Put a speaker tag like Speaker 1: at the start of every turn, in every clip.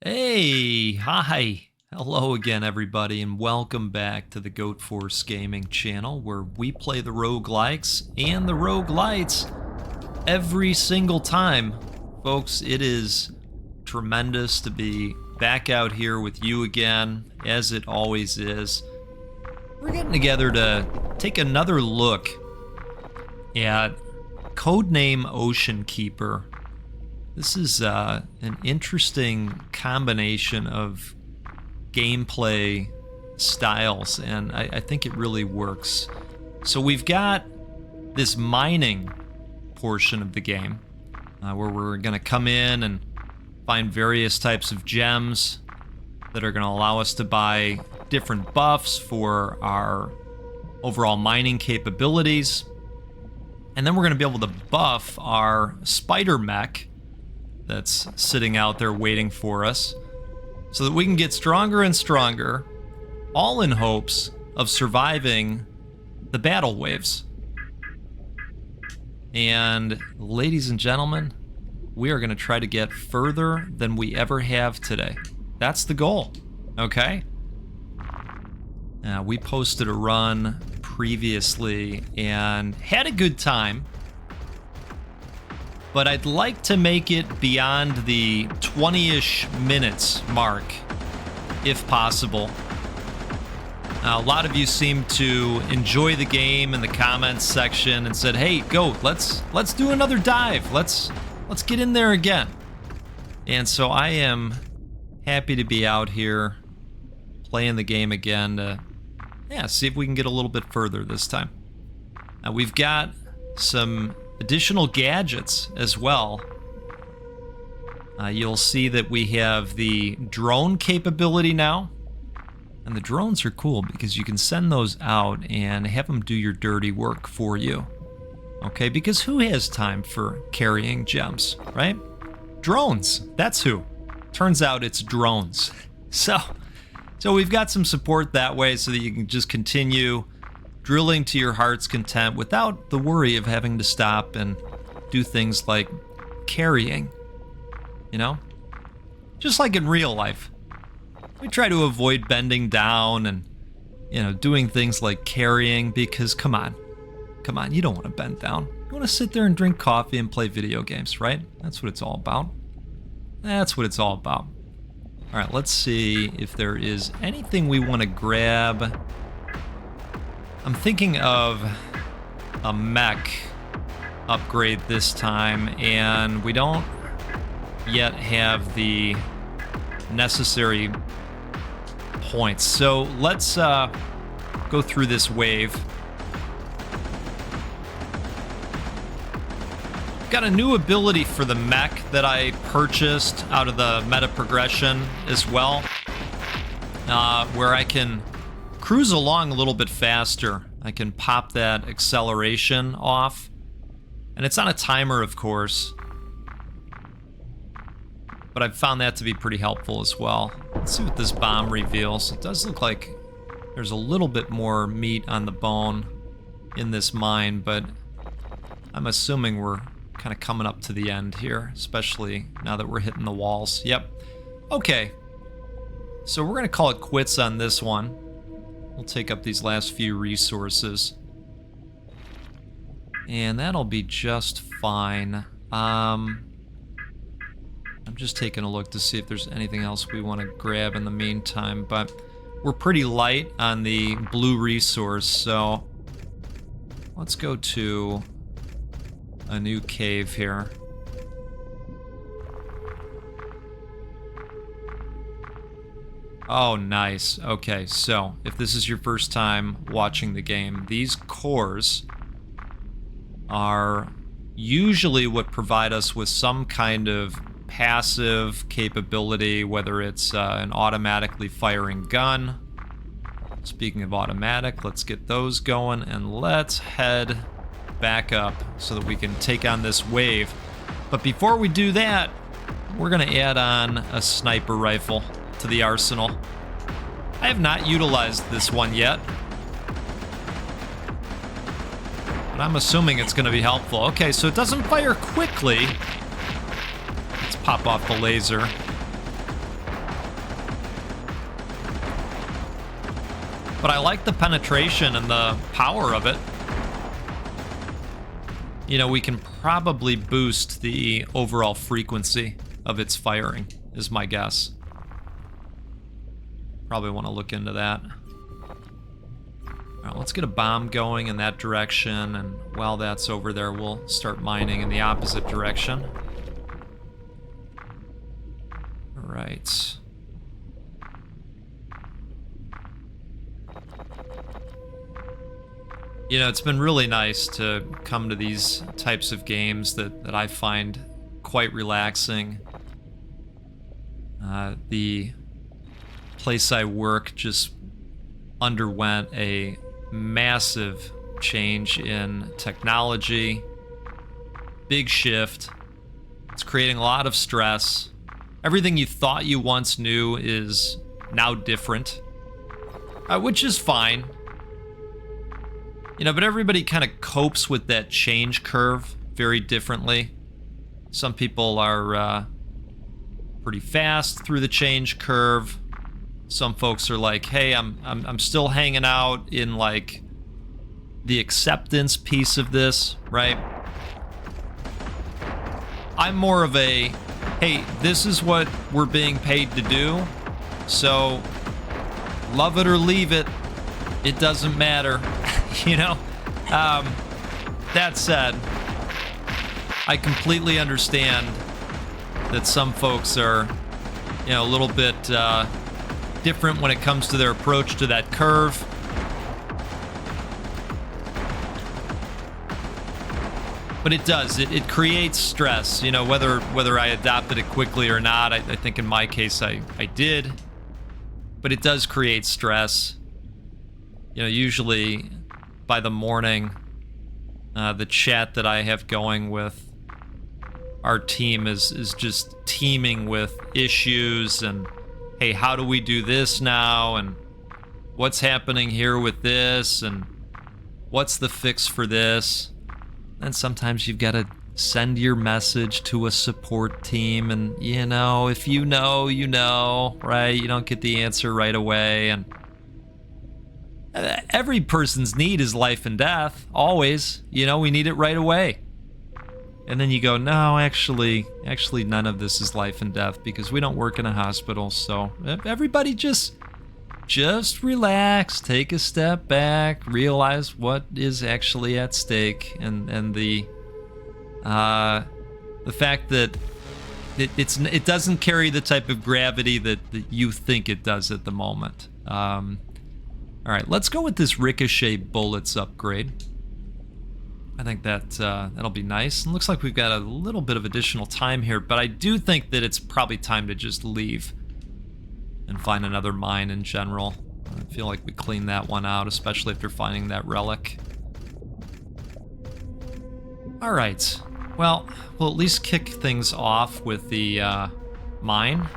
Speaker 1: Hey, hi. Hello again, everybody, and welcome back to the Goat Force Gaming channel where we play the roguelikes and the roguelites every single time. Folks, it is tremendous to be back out here with you again, as it always is. We're getting together to take another look at Codename Ocean Keeper. This is an interesting combination of gameplay styles, and I think it really works. So we've got this mining portion of the game where we're going to come in and find various types of gems that are going to allow us to buy different buffs for our overall mining capabilities. And then we're going to be able to buff our spider mech that's sitting out there waiting for us so that we can get stronger and stronger, all in hopes of surviving the battle waves. And ladies and gentlemen, we are going to try to get further than we ever have today. That's the goal, okay? We posted a run previously and had a good time, but I'd like to make it beyond the 20-ish minutes mark, if possible. A lot of you seem to enjoy the game in the comments section and said, "Hey, go, let's do another dive. Let's get in there again." And so I am happy to be out here playing the game again to see if we can get a little bit further this time. Now we've got some additional gadgets as well. You'll see that we have the drone capability now. And the drones are cool because you can send those out and have them do your dirty work for you. Okay, because who has time for carrying gems, right? Drones, that's who. Turns out it's drones. So we've got some support that way so that you can just continue drilling to your heart's content without the worry of having to stop and do things like carrying, you know? Just like in real life. We try to avoid bending down and, doing things like carrying because, come on, you don't want to bend down. You want to sit there and drink coffee and play video games, right? That's what it's all about. That's what it's all about. All right, let's see if there is anything we want to grab. I'm thinking of a mech upgrade this time, and we don't yet have the necessary points. So let's go through this wave. Got a new ability for the mech that I purchased out of the meta progression as well, where I can cruise along a little bit faster. I can pop that acceleration off, and it's on a timer, of course, but I've found that to be pretty helpful as well. Let's see what this bomb reveals. It does look like there's a little bit more meat on the bone in this mine, but I'm assuming we're kind of coming up to the end here, especially now that we're hitting the walls. Yep. Okay. So we're going to call it quits on this one. We'll take up these last few resources. And that'll be just fine. I'm just taking a look to see if there's anything else we want to grab in the meantime, but we're pretty light on the blue resource, so let's go to a new cave here. Oh, nice. Okay, so if this is your first time watching the game, these cores are usually what provide us with some kind of passive capability, whether it's an automatically firing gun. Speaking of automatic, let's get those going, and let's head back up so that we can take on this wave. But before we do that, we're going to add on a sniper rifle to the arsenal. I have not utilized this one yet, but I'm assuming it's going to be helpful. Okay, so it doesn't fire quickly. Let's pop off the laser. But I like the penetration and the power of it. You know, we can probably boost the overall frequency of its firing, is my guess. Probably want to look into that. All right, let's get a bomb going in that direction, and while that's over there, we'll start mining in the opposite direction. All right. You know, it's been really nice to come to these types of games that I find quite relaxing. The place I work just underwent a massive change in technology. Big shift. It's creating a lot of stress. Everything you thought you once knew is now different, which is fine. You know, but everybody kind of copes with that change curve very differently. Some people are pretty fast through the change curve. Some folks are like, hey, I'm still hanging out in like the acceptance piece of this, right? I'm more of a, hey, this is what we're being paid to do, so love it or leave it. It doesn't matter. You know, that said, I completely understand that some folks are, you know, a little bit different when it comes to their approach to that curve. But it does. It creates stress, you know, whether I adopted it quickly or not. I think in my case I did. But it does create stress. You know, usually by the morning, the chat that I have going with our team is just teeming with issues and, hey, how do we do this now? And what's happening here with this? And what's the fix for this? And sometimes you've got to send your message to a support team, and, you know, if you know, right? You don't get the answer right away, and every person's need is life and death, always. You know, we need it right away. And then you go, no, actually none of this is life and death because we don't work in a hospital. So everybody just relax, take a step back, realize what is actually at stake, and the fact that it doesn't carry the type of gravity that you think it does at the moment. All right, let's go with this Ricochet bullets upgrade. I think that'll be nice. And looks like we've got a little bit of additional time here, but I do think that it's probably time to just leave and find another mine in general. I feel like we cleaned that one out, especially after finding that relic. All right, well, we'll at least kick things off with the mine.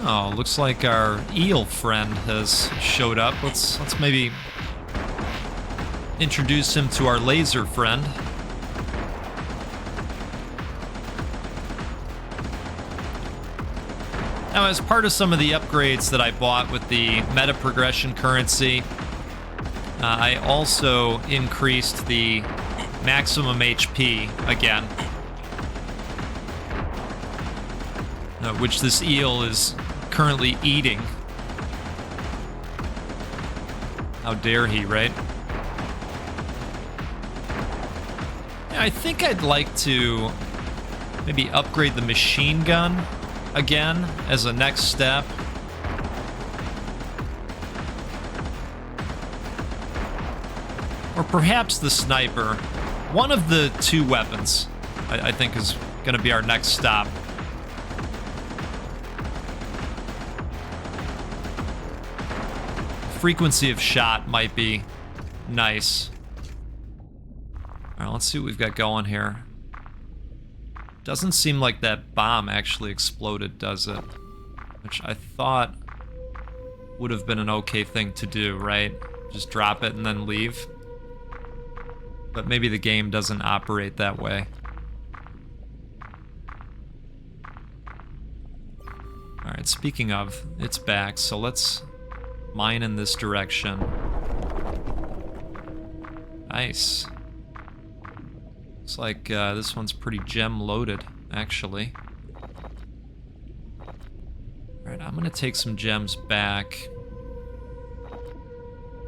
Speaker 1: Oh, looks like our eel friend has showed up. Let's maybe introduce him to our laser friend. Now, as part of some of the upgrades that I bought with the meta progression currency, I also increased the maximum HP again, which this eel is currently eating. How dare he, right? Yeah, I think I'd like to maybe upgrade the machine gun again as a next step. Or perhaps the sniper. One of the two weapons, I think, is going to be our next stop. Frequency of shot might be nice. All right, let's see what we've got going here. Doesn't seem like that bomb actually exploded, does it? Which I thought would have been an okay thing to do, right? Just drop it and then leave. But maybe the game doesn't operate that way. All right, Alright, speaking of, it's back, so let's mine in this direction. Nice. Looks like this one's pretty gem loaded, actually. Alright, I'm gonna take some gems back.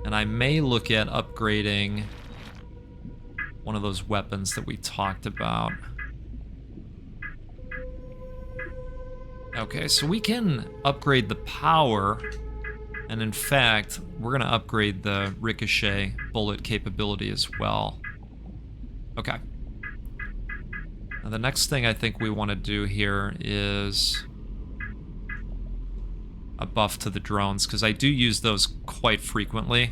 Speaker 1: And I may look at upgrading one of those weapons that we talked about. Okay, so we can upgrade the power, and in fact, we're gonna upgrade the Ricochet bullet capability as well. Okay. Now the next thing I think we want to do here is a buff to the drones, because I do use those quite frequently.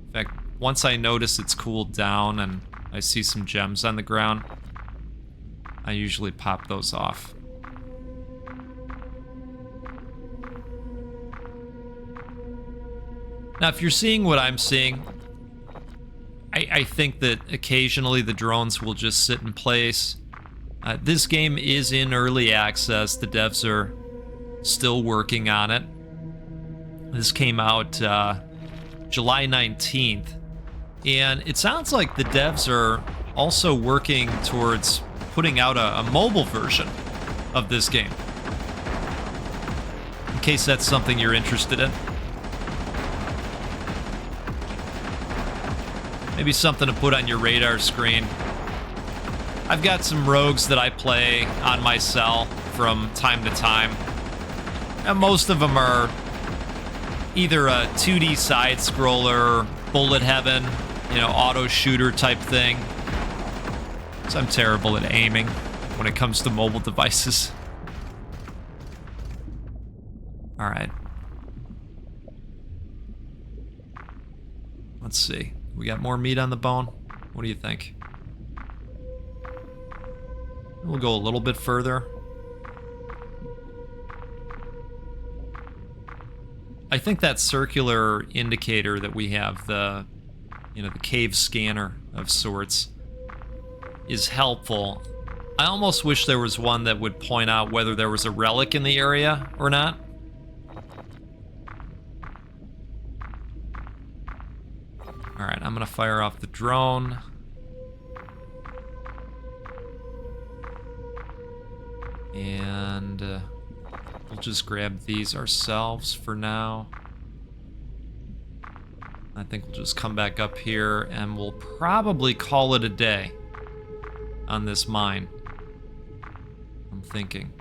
Speaker 1: In fact, once I notice it's cooled down and I see some gems on the ground, I usually pop those off. Now, if you're seeing what I'm seeing, I think that occasionally the drones will just sit in place. This game is in early access. The devs are still working on it. This came out July 19th. And it sounds like the devs are also working towards putting out a mobile version of this game. In case that's something you're interested in. Maybe something to put on your radar screen. I've got some rogues that I play on my cell from time to time. And most of them are either a 2D side scroller, bullet heaven, you know, auto shooter type thing. So I'm terrible at aiming when it comes to mobile devices. All right. Let's see. We got more meat on the bone? What do you think? We'll go a little bit further. I think that circular indicator that we have, the cave scanner of sorts, is helpful. I almost wish there was one that would point out whether there was a relic in the area or not. Alright, I'm gonna fire off the drone. And we'll just grab these ourselves for now. I think we'll just come back up here and we'll probably call it a day on this mine. I'm thinking.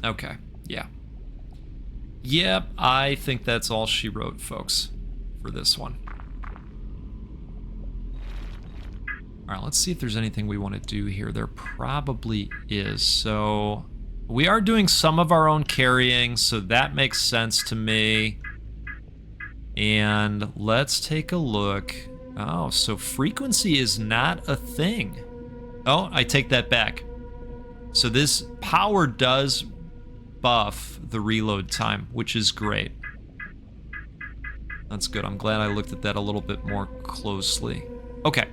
Speaker 1: Okay, yeah. Yep, I think that's all she wrote, folks, for this one. All right, let's see if there's anything we want to do here. There probably is. So we are doing some of our own carrying, so that makes sense to me. And let's take a look. Oh, so frequency is not a thing. Oh, I take that back. So this power does buff the reload time, which is great. That's good. I'm glad I looked at that a little bit more closely. Okay.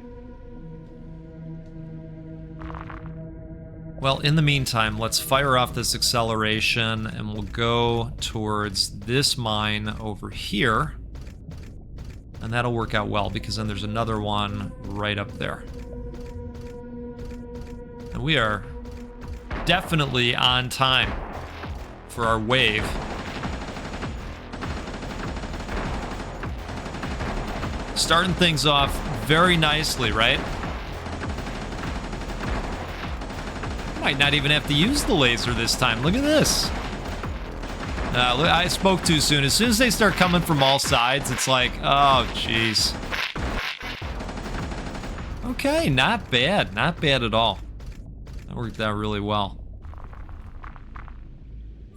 Speaker 1: Well, in the meantime, let's fire off this acceleration and we'll go towards this mine over here. And that'll work out well because then there's another one right up there. And we are definitely on time for our wave. Starting things off very nicely, right? Might not even have to use the laser this time. Look at this. Look, I spoke too soon. As soon as they start coming from all sides, it's like, oh, jeez. Okay, not bad. Not bad at all. That worked out really well.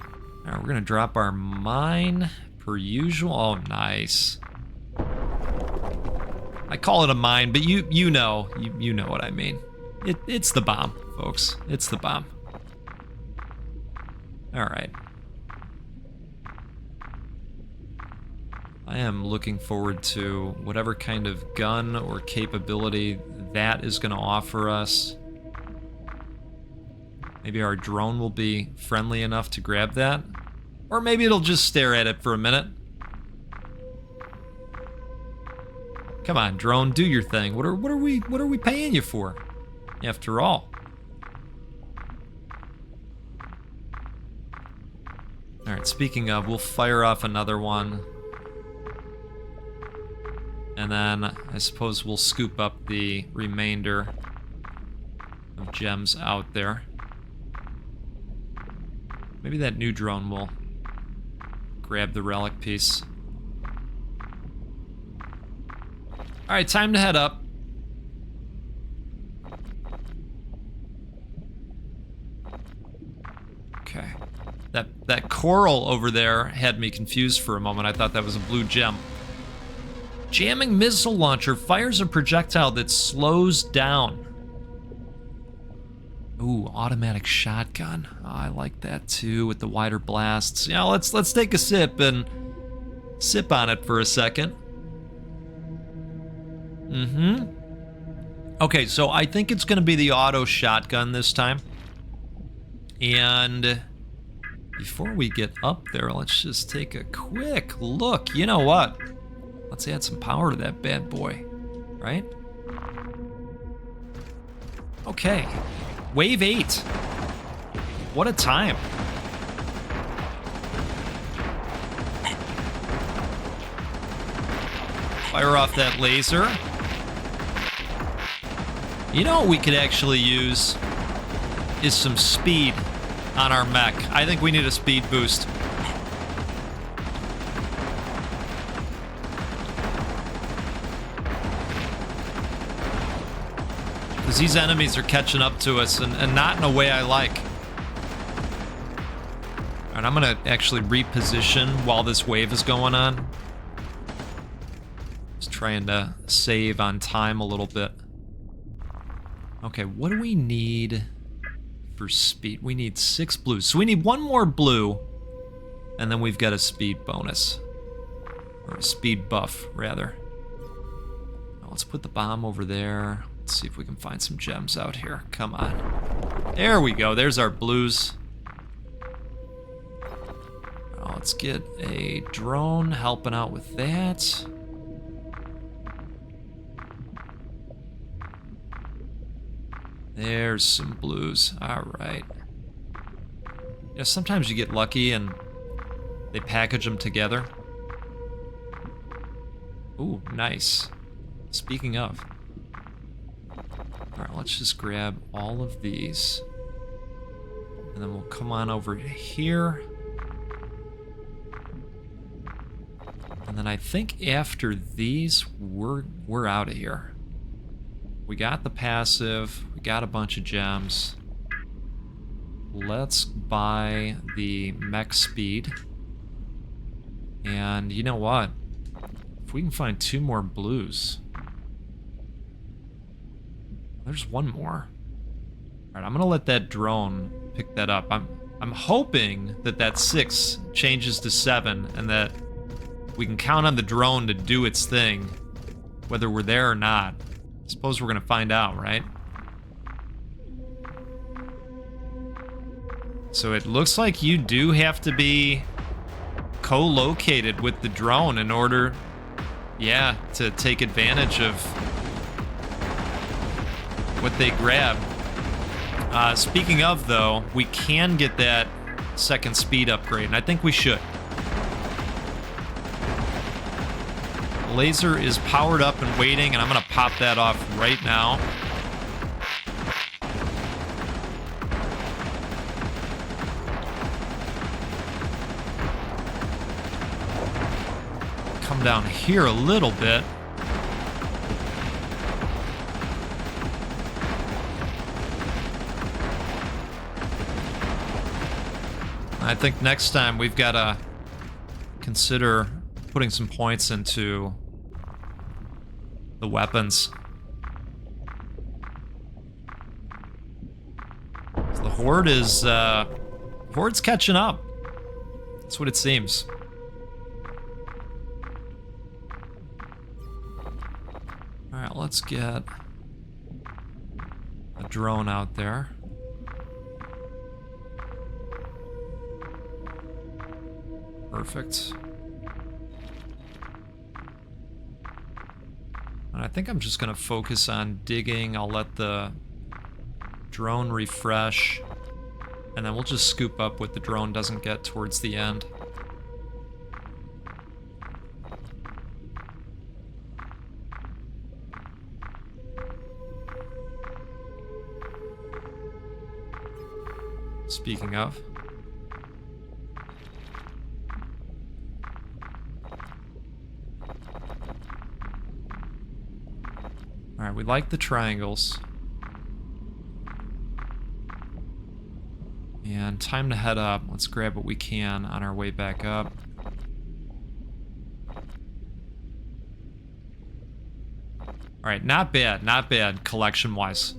Speaker 1: All right, we're going to drop our mine per usual. Oh, nice. I call it a mine, but you know what I mean. It's the bomb, folks. It's the bomb. All right. I am looking forward to whatever kind of gun or capability that is going to offer us. Maybe our drone will be friendly enough to grab that. Or maybe it'll just stare at it for a minute. Come on, drone, do your thing. What are we paying you for? After all. All right, speaking of, we'll fire off another one. And then I suppose we'll scoop up the remainder of gems out there. Maybe that new drone will grab the relic piece. All right, time to head up. Okay. That coral over there had me confused for a moment. I thought that was a blue gem. Jamming missile launcher fires a projectile that slows down. Ooh, automatic shotgun. Oh, I like that too with the wider blasts. Yeah, let's take a sip and sip on it for a second. Okay, so I think it's gonna be the auto shotgun this time. And before we get up there, let's just take a quick look. You know what? Let's add some power to that bad boy, right? Okay, wave 8. What a time. Fire off that laser. You know what we could actually use is some speed on our mech. I think we need a speed boost. Because these enemies are catching up to us, and not in a way I like. Alright, I'm gonna actually reposition while this wave is going on. Just trying to save on time a little bit. Okay, what do we need for speed? We need 6 blues. So we need 1 more blue, and then we've got a speed bonus. Or a speed buff, rather. Now let's put the bomb over there. Let's see if we can find some gems out here. Come on. There we go. There's our blues. Now let's get a drone helping out with that. There's some blues. All right. You know, sometimes you get lucky and they package them together. Ooh, nice. Speaking of. All right, let's just grab all of these. And then we'll come on over here. And then I think after these, we're out of here. We got the passive, we got a bunch of gems. Let's buy the mech speed. And you know what? If we can find 2 more blues. There's 1 more. Alright, I'm gonna let that drone pick that up. I'm hoping that 6 changes to 7 and that we can count on the drone to do its thing, whether we're there or not. Suppose we're gonna find out, right? So it looks like you do have to be co-located with the drone in order, yeah, to take advantage of what they grab. Speaking of, though, we can get that 2nd speed upgrade, and I think we should. Laser is powered up and waiting, and I'm gonna pop that off right now. Come down here a little bit. I think next time we've got to consider putting some points into the weapons. So the Horde is, Horde's catching up. That's what it seems. Alright, let's get a drone out there. Perfect. And I think I'm just going to focus on digging. I'll let the drone refresh. And then we'll just scoop up what the drone doesn't get towards the end. Speaking of. Alright, we like the triangles. And time to head up. Let's grab what we can on our way back up. Alright, not bad collection-wise.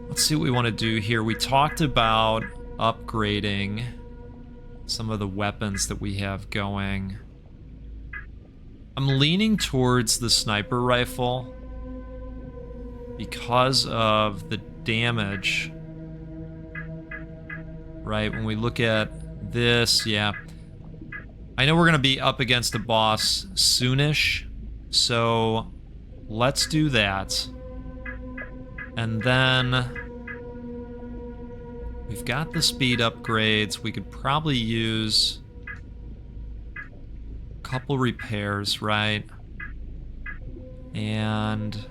Speaker 1: Let's see what we want to do here. We talked about upgrading some of the weapons that we have going. I'm leaning towards the sniper rifle because of the damage. Right, when we look at this, yeah. I know we're going to be up against a boss soonish, so let's do that. And then we've got the speed upgrades. We could probably use a couple repairs, right? And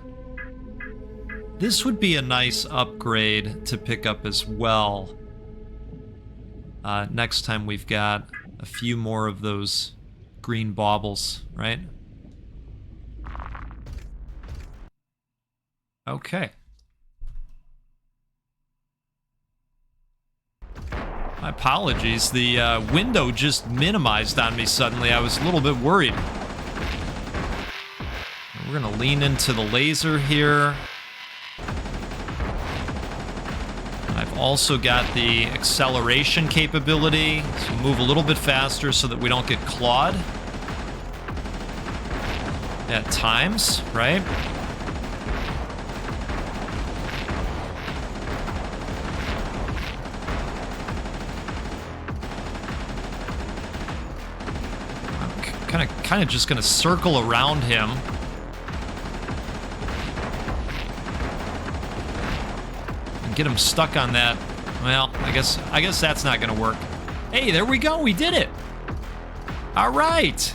Speaker 1: this would be a nice upgrade to pick up as well. Next time we've got a few more of those green baubles, right? Okay. My apologies, the window just minimized on me suddenly. I was a little bit worried. We're gonna lean into the laser here. I've also got the acceleration capability, so move a little bit faster so that we don't get clawed at times, right? I'm kind of just gonna circle around him. Get him stuck on that. Well, I guess that's not gonna work. Hey, there we go. We did it. All right.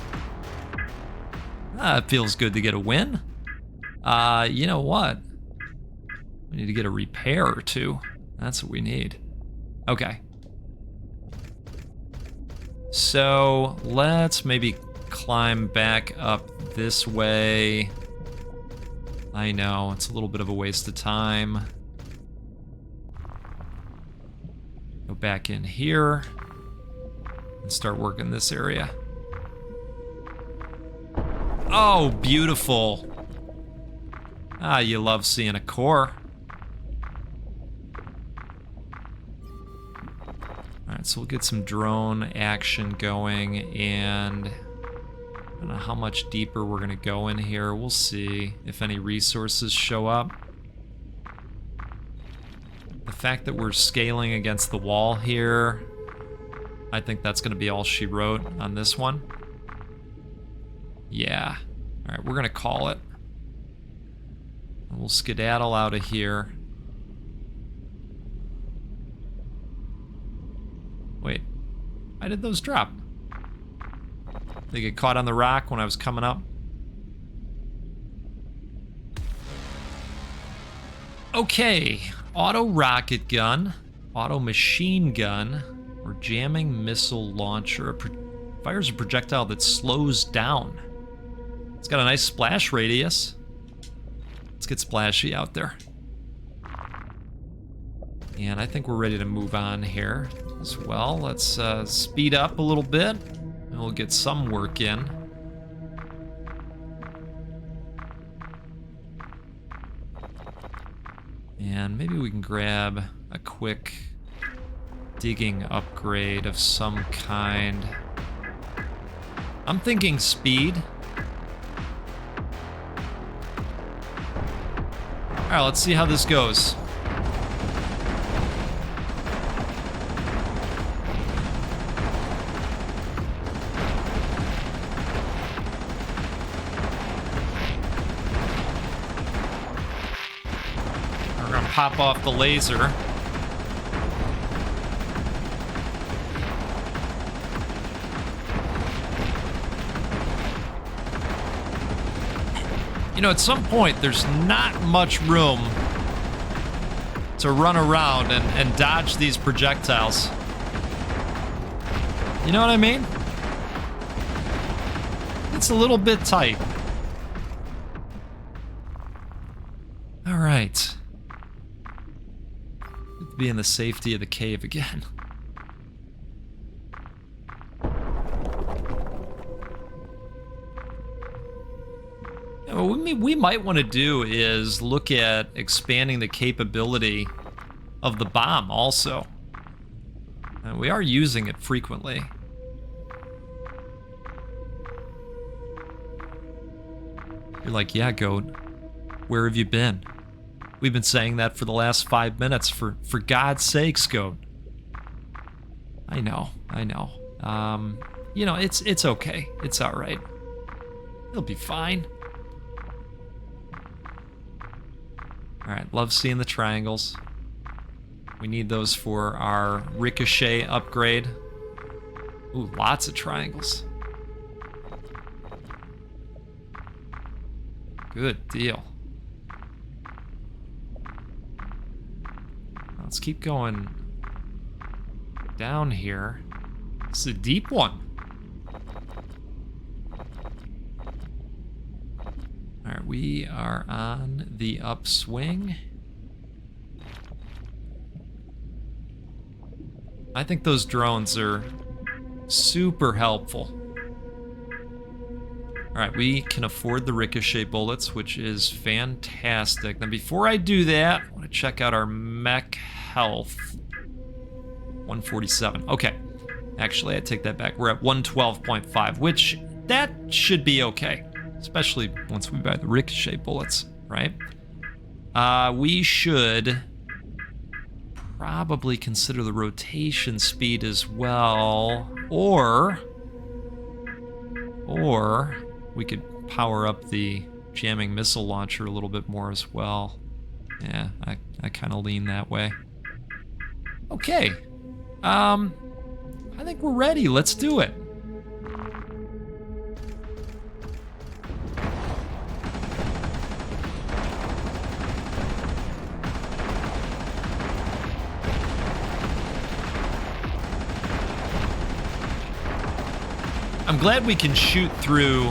Speaker 1: It feels good to get a win. You know what? We need to get a repair or two. That's what we need. Okay. So let's maybe climb back up this way. I know, it's a little bit of a waste of time. Go back in here and start working this area. Oh, beautiful. Ah, you love seeing a core. Alright, so we'll get some drone action going, and I don't know how much deeper we're gonna go in here. We'll see if any resources show up. The fact that we're scaling against the wall here, I think that's gonna be all she wrote on this one. Yeah. Alright, we're gonna call it. We'll skedaddle out of here. Wait, why did those drop? They get caught on the rock when I was coming up. Okay, auto rocket gun, auto machine gun, or jamming missile launcher. Fires a projectile that slows down. It's got a nice splash radius. Let's get splashy out there. And I think we're ready to move on here as well. Let's speed up a little bit, and we'll get some work in. And maybe we can grab a quick digging upgrade of some kind. I'm thinking speed. Alright, let's see how this goes. We're gonna pop off the laser. You know, at some point, there's not much room to run around and dodge these projectiles. You know what I mean? It's a little bit tight. All right. Good to be in the safety of the cave again. What we might want to do is look at expanding the capability of the bomb also. We are using it frequently. You're like, yeah, Goat, where have you been? We've been saying that for the last 5 minutes. For God's sakes, Goat. I know. You know, it's okay. It's all right. It'll be fine. All right, love seeing the triangles. We need those for our Ricochet upgrade. Ooh, lots of triangles. Good deal. Let's keep going down here. It's a deep one. All right, we are on the upswing. I think those drones are super helpful. All right, we can afford the Ricochet bullets, which is fantastic. Now, before I do that, I want to check out our mech health. 147. Okay. Actually, I take that back. We're at 112.5, which that should be okay. Especially once we buy the Ricochet bullets, right? We should probably consider the rotation speed as well. Or we could power up the jamming missile launcher a little bit more as well. Yeah, I kind of lean that way. Okay. I think we're ready. Let's do it. I'm glad we can shoot through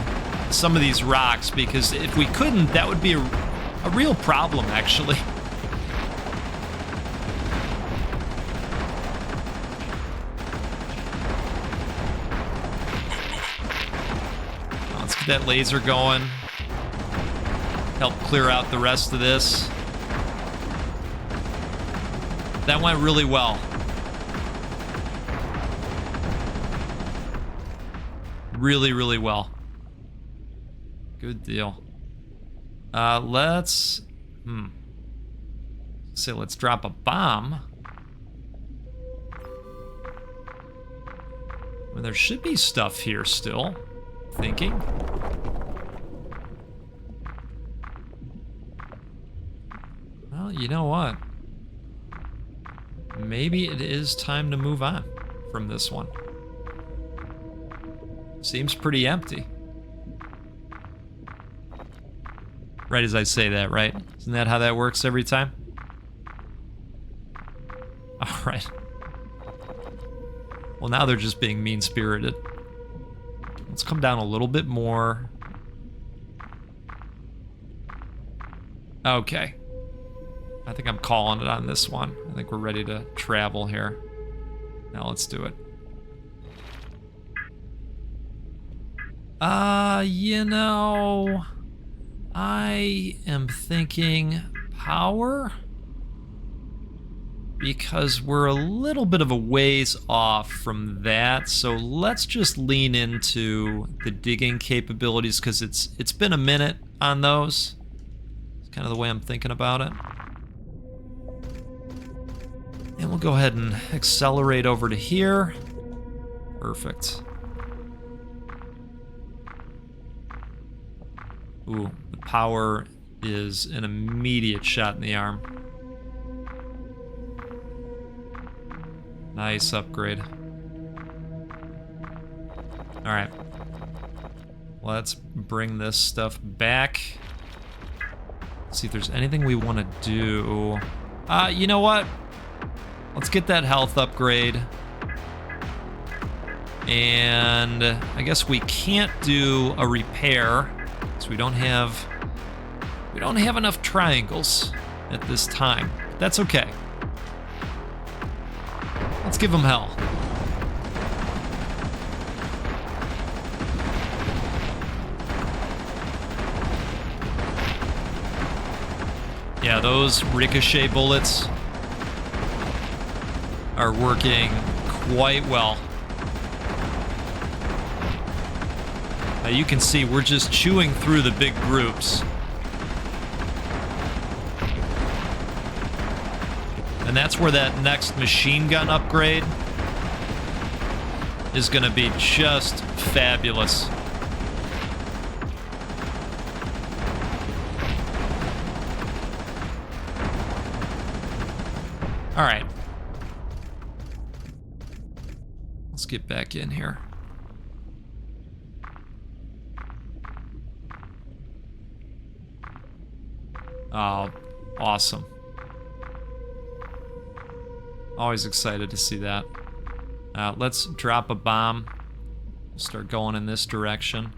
Speaker 1: some of these rocks, because if we couldn't, that would be a real problem, actually. Let's get that laser going. Help clear out the rest of this. That went really well. Really, really well. Good deal. Let's drop a bomb. Well, there should be stuff here still. Thinking. Well, you know what? Maybe it is time to move on from this one. Seems pretty empty. Right as I say that, right? Isn't that how that works every time? All right. Well, now they're just being mean-spirited. Let's come down a little bit more. Okay. I think I'm calling it on this one. I think we're ready to travel here. Now let's do it. You know, I am thinking power, because we're a little bit of a ways off from that, so let's just lean into the digging capabilities, because it's been a minute on those. It's kind of the way I'm thinking about it. And we'll go ahead and accelerate over to here. Perfect. Ooh, the power is an immediate shot in the arm. Nice upgrade. Alright. Let's bring this stuff back. See if there's anything we want to do. You know what? Let's get that health upgrade. And I guess we can't do a repair because we don't have enough triangles at this time. That's okay. Let's give them hell. Yeah, those Ricochet bullets are working quite well. Now you can see we're just chewing through the big groups. And that's where that next machine gun upgrade is going to be just fabulous. All right. Let's get back in here. Oh, awesome. Always excited to see that. Let's drop a bomb. We'll start going in this direction.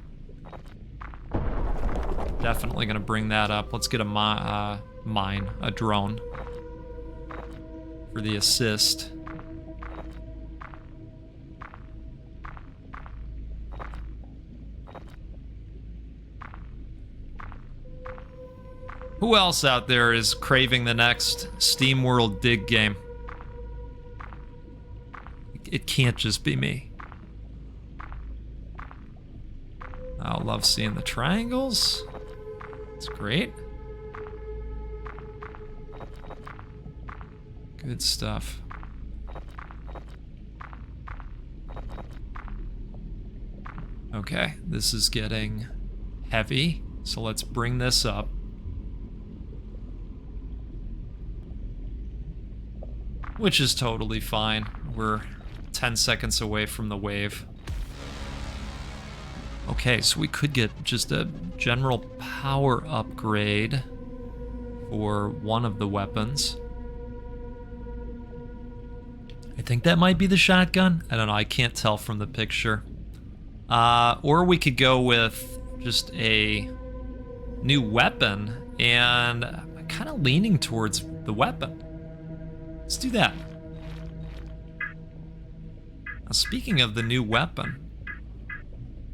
Speaker 1: Definitely gonna bring that up. Let's get a a drone for the assist. Who else out there is craving the next SteamWorld Dig game? It can't just be me. I love seeing the triangles. It's great. Good stuff. Okay, this is getting heavy, so let's bring this up. Which is totally fine. We're 10 seconds away from the wave. Okay, so we could get just a general power upgrade for one of the weapons. I think that might be the shotgun. I don't know, I can't tell from the picture. Or we could go with just a new weapon, and I'm kind of leaning towards the weapon. Let's do that. Now, speaking of the new weapon,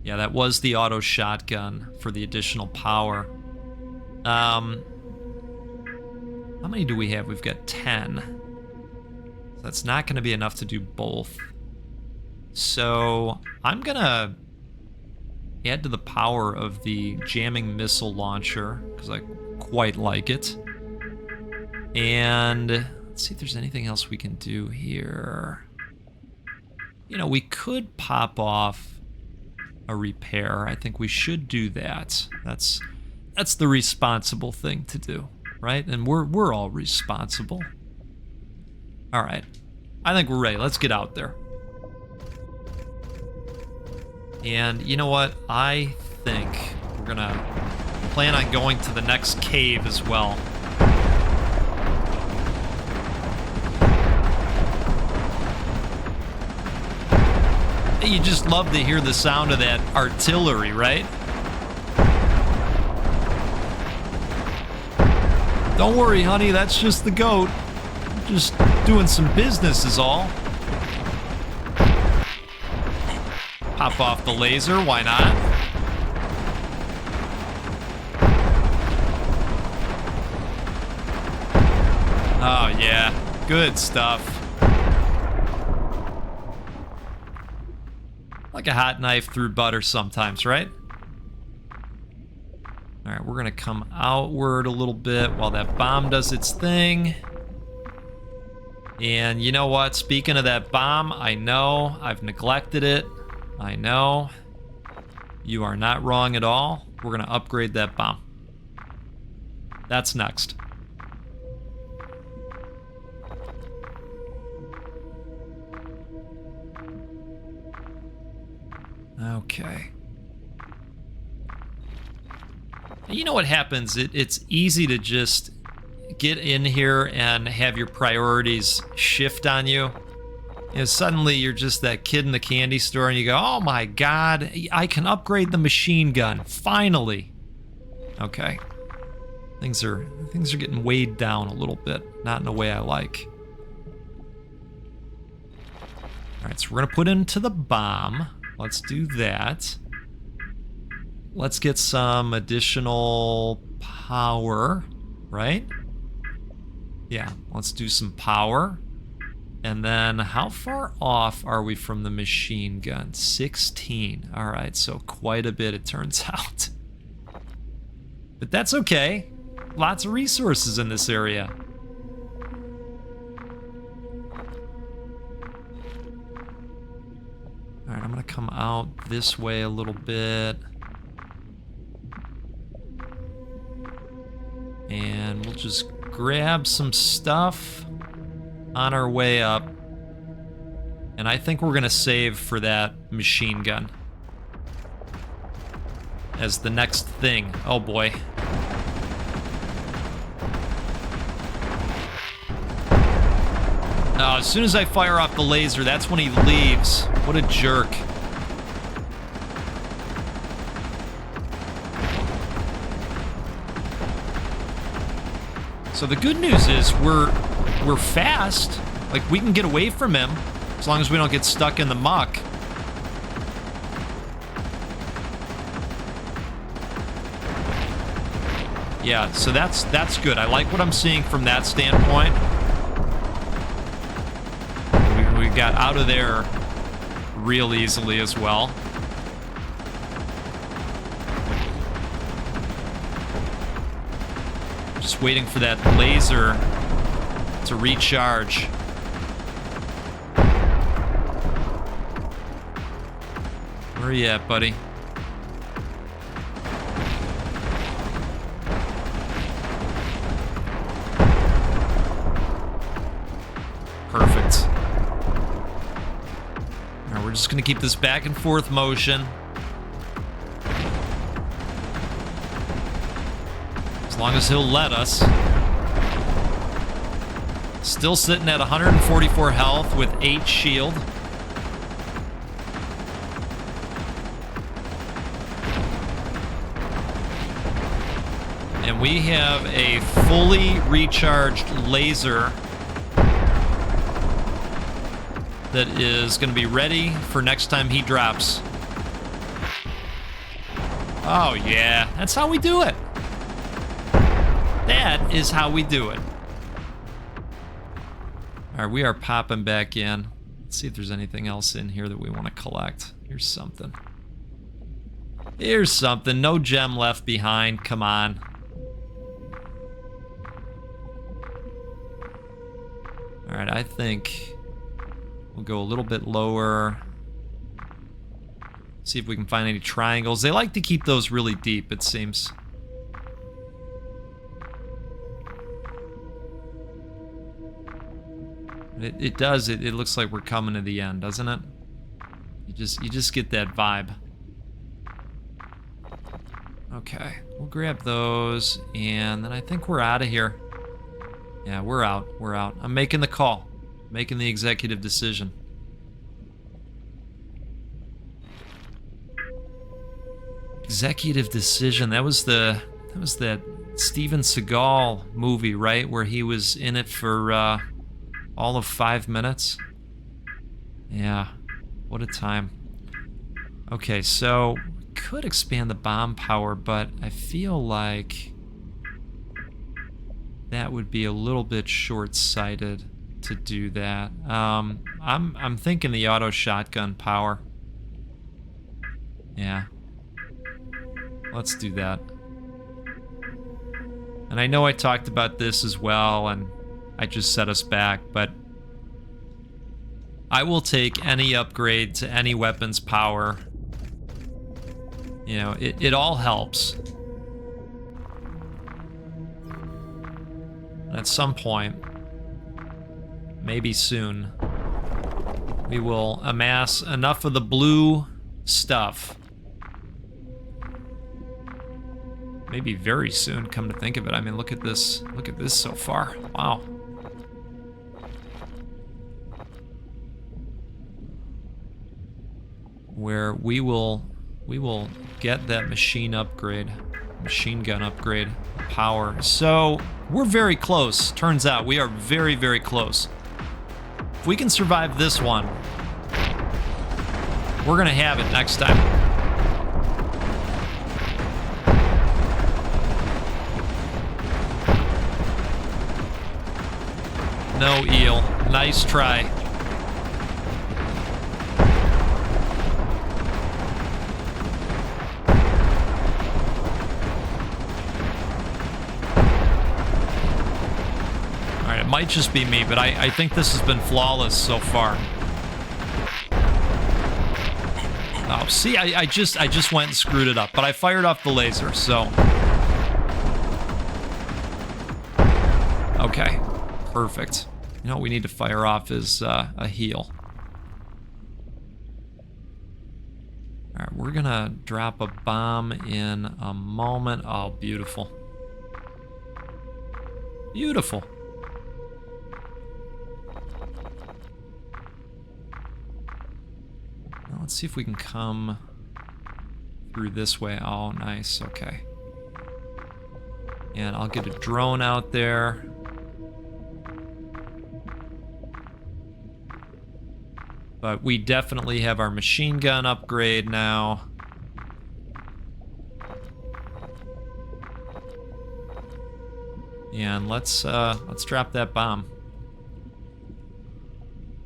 Speaker 1: yeah, that was the auto shotgun for the additional power. How many do we have? We've got 10. So that's not going to be enough to do both. So I'm going to add to the power of the jamming missile launcher because I quite like it. And let's see if there's anything else we can do here. You know, we could pop off a repair. I think we should do that. That's the responsible thing to do, right? And we're all responsible. All right. I think we're ready. Let's get out there. And you know what? I think we're gonna plan on going to the next cave as well. You just love to hear the sound of that artillery, right? Don't worry, honey, that's just the goat. Just doing some business is all. Pop off the laser, why not? Oh yeah, good stuff. Like a hot knife through butter sometimes, right? All right, we're gonna come outward a little bit while that bomb does its thing. And you know what? Speaking of that bomb, I know I've neglected it. I know. You are not wrong at all. We're gonna upgrade that bomb. That's next. Okay. You know what happens? It's easy to just get in here and have your priorities shift on you. You know, suddenly you're just that kid in the candy store and you go, oh my god, I can upgrade the machine gun, finally. Okay. Things are getting weighed down a little bit, not in a way I like. Alright, so we're gonna put into the bomb. Let's do that. Let's get some additional power, right? Yeah, let's do some power. And then how far off are we from the machine gun? 16. All right, so quite a bit it turns out. But that's okay. Lots of resources in this area. All right, I'm gonna come out this way a little bit. And we'll just grab some stuff on our way up. And I think we're gonna save for that machine gun as the next thing. Oh boy. Oh, as soon as I fire off the laser, that's when he leaves. What a jerk. So the good news is we're fast. Like, we can get away from him as long as we don't get stuck in the muck. Yeah, so that's good. I like what I'm seeing from that standpoint. We got out of there real easily as well. Just waiting for that laser to recharge. Where are you at, buddy? Perfect. Now we're just gonna keep this back and forth motion. As long as he'll let us. Still sitting at 144 health with 8 shield. And we have a fully recharged laser that is going to be ready for next time he drops. Oh yeah, that's how we do it. That is how we do it. All right, we are popping back in. Let's see if there's anything else in here that we want to collect. Here's something. Here's something. No gem left behind. Come on. All right, I think we'll go a little bit lower. See if we can find any triangles. They like to keep those really deep, it seems. It does. It looks like we're coming to the end, doesn't it? You just get that vibe. Okay, we'll grab those, and then I think we're out of here. Yeah, we're out. We're out. I'm making the call. Making the executive decision. Executive decision. That was that Steven Seagal movie, right? Where he was in it for all of 5 minutes. Yeah, what a time. Okay, so we could expand the bomb power, but I feel like that would be a little bit short-sighted to do that. I'm thinking the auto shotgun power. Yeah. Let's do that. And I know I talked about this as well, and I just set us back, but I will take any upgrade to any weapon's power. You know, it all helps. And at some point, maybe soon, we will amass enough of the blue stuff Maybe very soon, come to think of it. I mean, look at this. Look at this so far. Wow. Where we will get that machine gun upgrade power. So we're very close. Turns out we are very, very close. If we can survive this one, we're gonna have it next time. No eel. Nice try. It might just be me, but I think this has been flawless so far. Oh, see, I just went and screwed it up, but I fired off the laser, so. Okay, perfect. You know what we need to fire off is a heal. All right, we're gonna drop a bomb in a moment. Oh, beautiful. Beautiful. Let's see if we can come through this way. Oh, nice. Okay. And I'll get a drone out there. But we definitely have our machine gun upgrade now. And let's drop that bomb.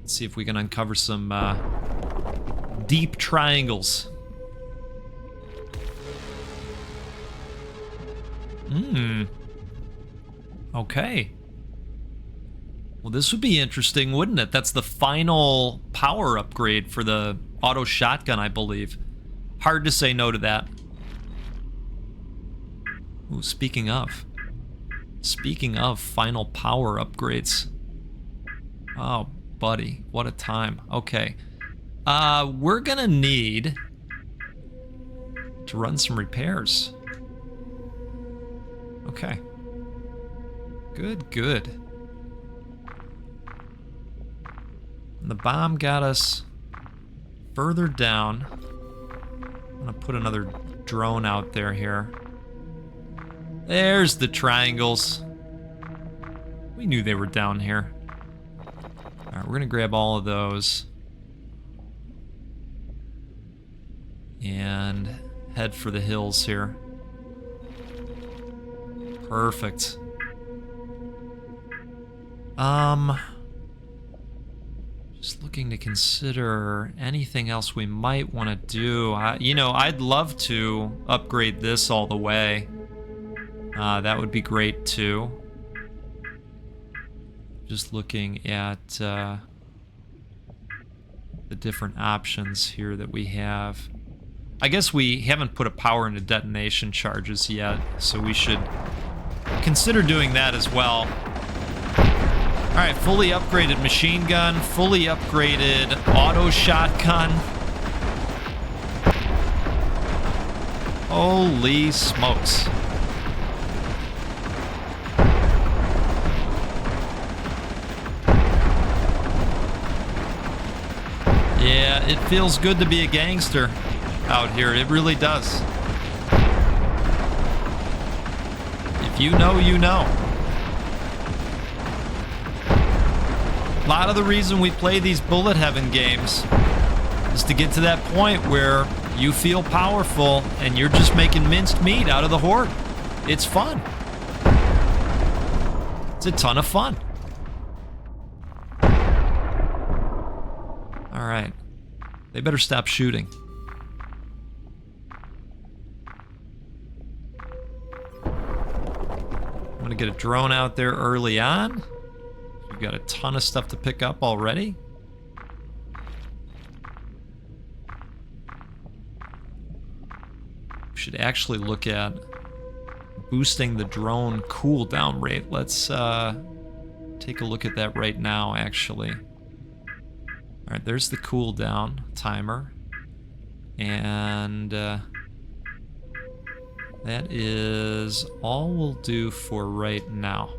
Speaker 1: Let's see if we can uncover some deep triangles. Okay. Well, this would be interesting, wouldn't it? That's the final power upgrade for the auto shotgun, I believe. Hard to say no to that. Ooh, speaking of final power upgrades. Oh, buddy, what a time. Okay. We're gonna need to run some repairs. Okay. Good. And the bomb got us further down. I'm gonna put another drone out there here. There's the triangles. We knew they were down here. Alright, we're gonna grab all of those. And head for the hills here. Perfect. Just looking to consider anything else we might want to do. You know, I'd love to upgrade this all the way. That would be great too. Just looking at the different options here that we have. I guess we haven't put a power into detonation charges yet, so we should consider doing that as well. Alright, fully upgraded machine gun, fully upgraded auto shotgun. Holy smokes. Yeah, it feels good to be a gangster out here. It really does. If you know, you know. A lot of the reason we play these bullet heaven games is to get to that point where you feel powerful and you're just making minced meat out of the horde. It's fun. It's a ton of fun. All right. They better stop shooting. I'm gonna get a drone out there early on. We've got a ton of stuff to pick up already. We should actually look at boosting the drone cooldown rate. Let's take a look at that right now, actually. All right, there's the cooldown timer. And That is all we'll do for right now.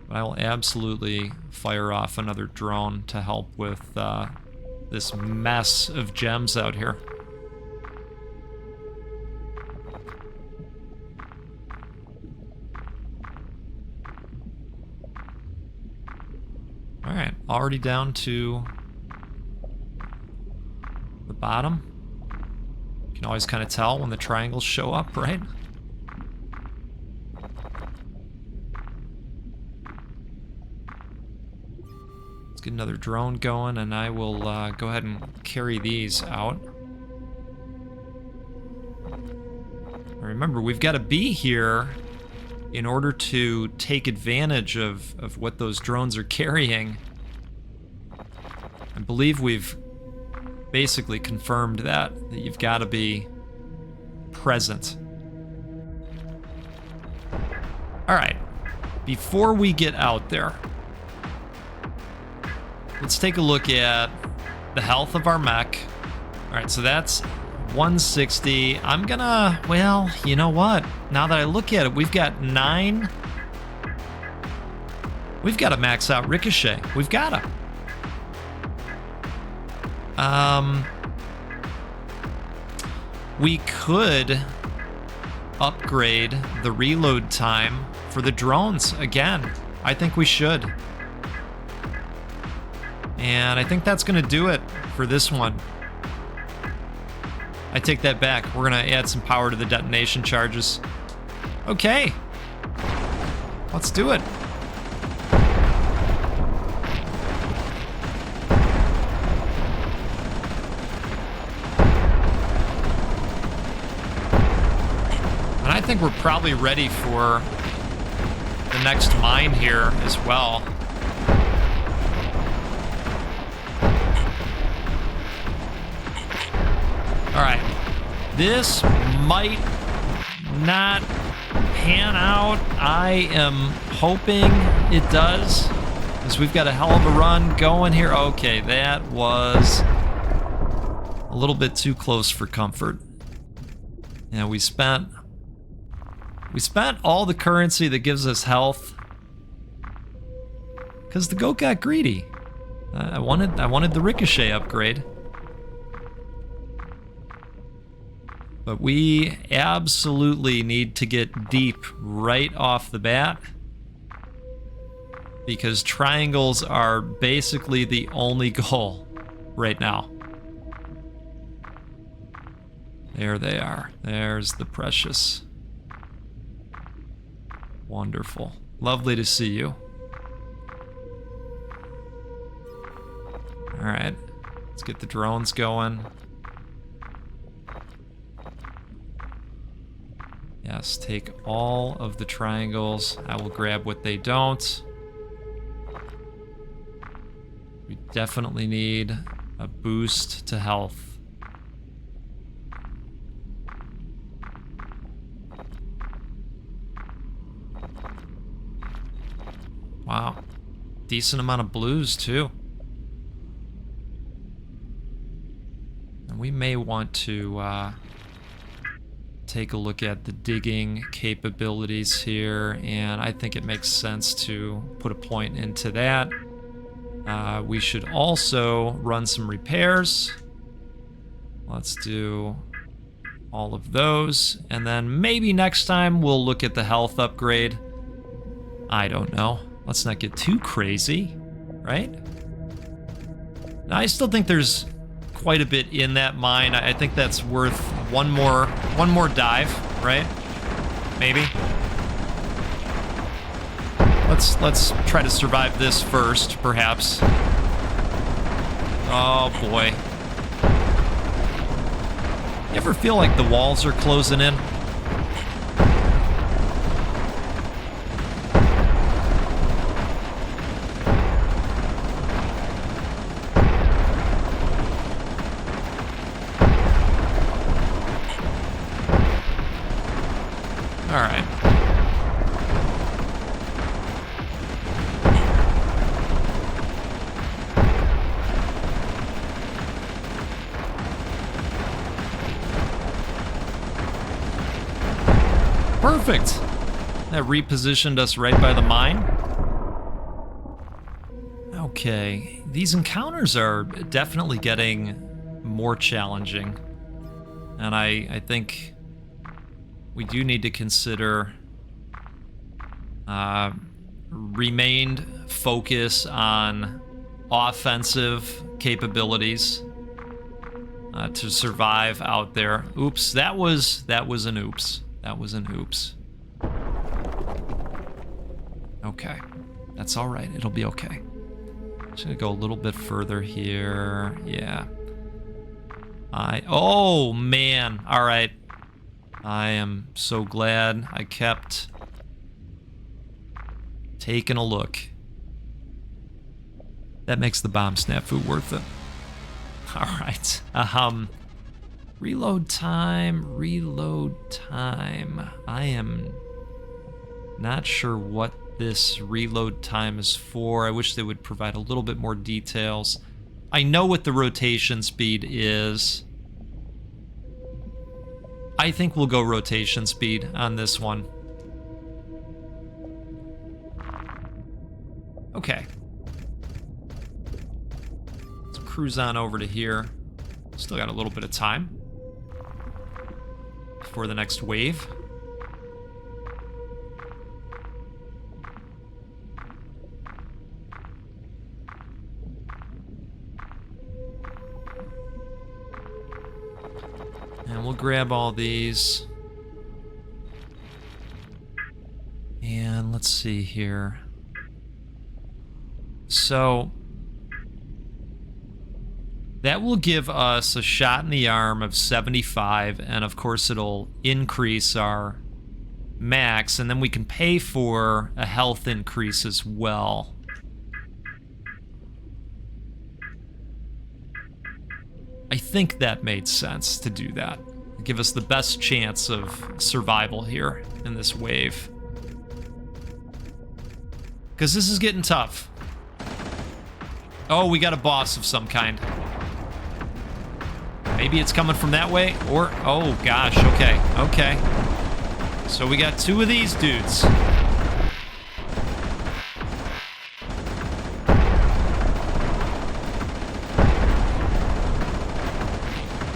Speaker 1: But I will absolutely fire off another drone to help with this mess of gems out here. Alright, already down to the bottom. You can always kind of tell when the triangles show up, right? Let's get another drone going, and I will go ahead and carry these out. Remember, we've got to be here in order to take advantage of what those drones are carrying. I believe we've basically confirmed that you've got to be present. All right, before we get out there, let's take a look at the health of our mech. All right, so that's 160. I'm gonna, well, you know what? Now that I look at it, we've got 9. We've got to max out Ricochet. We've got to. We could upgrade the reload time for the drones again. I think we should. And I think that's going to do it for this one. I take that back. We're going to add some power to the detonation charges. Okay. Let's do it. And I think we're probably ready for the next mine here as well. All right, this might not pan out. I am hoping it does, because we've got a hell of a run going here. Okay, that was a little bit too close for comfort. Yeah, we spent all the currency that gives us health because the goat got greedy. I wanted the Ricochet upgrade. But we absolutely need to get deep right off the bat, because triangles are basically the only goal right now. There they are. There's the precious. Wonderful. Lovely to see you. All right, let's get the drones going. Yes, take all of the triangles. I will grab what they don't. We definitely need a boost to health. Wow. Decent amount of blues, too. And we may want to take a look at the digging capabilities here, and I think it makes sense to put a point into that. We should also run some repairs. Let's do all of those, and then maybe next time we'll look at the health upgrade. I don't know. Let's not get too crazy, right? Now, I still think there's quite a bit in that mine. I think that's worth one more dive, right? Maybe. Let's try to survive this first, perhaps. Oh boy. You ever feel like the walls are closing in? All right. perfect. That repositioned us right by the mine. Okay, these encounters are definitely getting more challenging. And I think we do need to consider remained focus on offensive capabilities to survive out there. Oops, that was an oops. That was an oops. Okay, that's all right. It'll be okay. Just gonna go a little bit further here. Yeah. Oh man. All right. I am so glad I kept taking a look. That makes the bomb snafu worth it. All right. Reload time. I am not sure what this reload time is for. I wish they would provide a little bit more details. I know what the rotation speed is. I think we'll go rotation speed on this one. Okay. Let's cruise on over to here. Still got a little bit of time before the next wave. And we'll grab all these. And let's see here. So that will give us a shot in the arm of 75, and of course it'll increase our max, and then we can pay for a health increase as well. I think that made sense to do that. Give us the best chance of survival here in this wave. Because this is getting tough. Oh, we got a boss of some kind. Maybe it's coming from that way, or... Oh, gosh, okay, okay. So we got two of these dudes.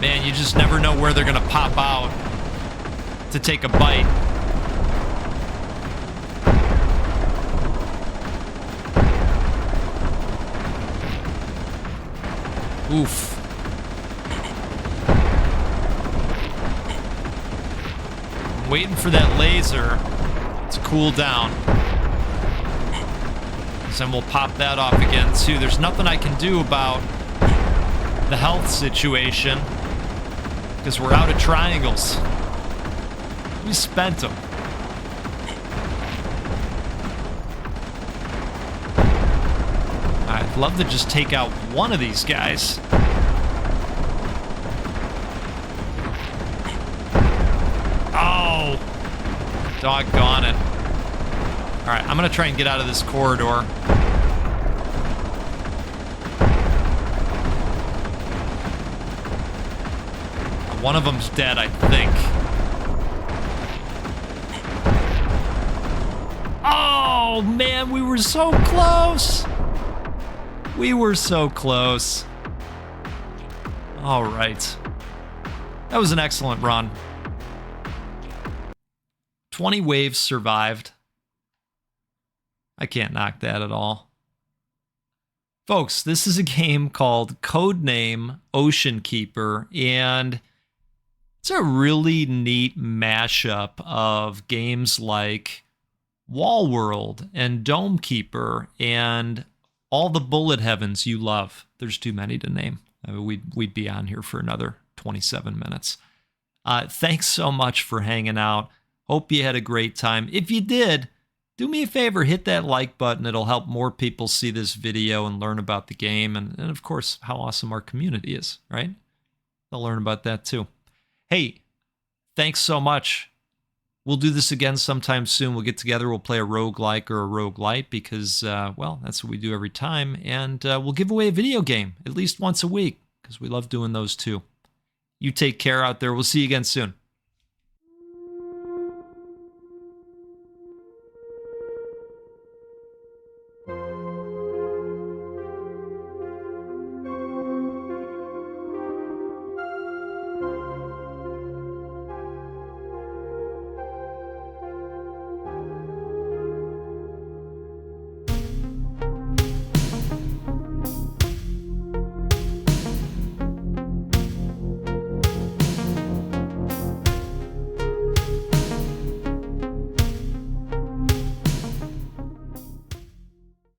Speaker 1: Man, you just never know where they're gonna pop out to take a bite. Oof. I'm waiting for that laser to cool down. Then we'll pop that off again, too. There's nothing I can do about the health situation because we're out of triangles. We spent them. I'd love to just take out one of these guys. Oh! Doggone it. Alright, I'm gonna try and get out of this corridor. One of them's dead, I think. Oh, man, we were so close! We were so close. All right. That was an excellent run. 20 waves survived. I can't knock that at all. Folks, this is a game called Codename Ocean Keeper, and it's a really neat mashup of games like Wall World and Dome Keeper and all the bullet heavens you love. There's too many to name. I mean, we'd be on here for another 27 minutes. Thanks so much for hanging out. Hope you had a great time. If you did, do me a favor, hit that like button. It'll help more people see this video and learn about the game. And of course, how awesome our community is, right? They'll learn about that too. Hey, thanks so much. We'll do this again sometime soon. We'll get together. We'll play a roguelike or a roguelite because, well, that's what we do every time. And we'll give away a video game at least once a week because we love doing those too. You take care out there. We'll see you again soon.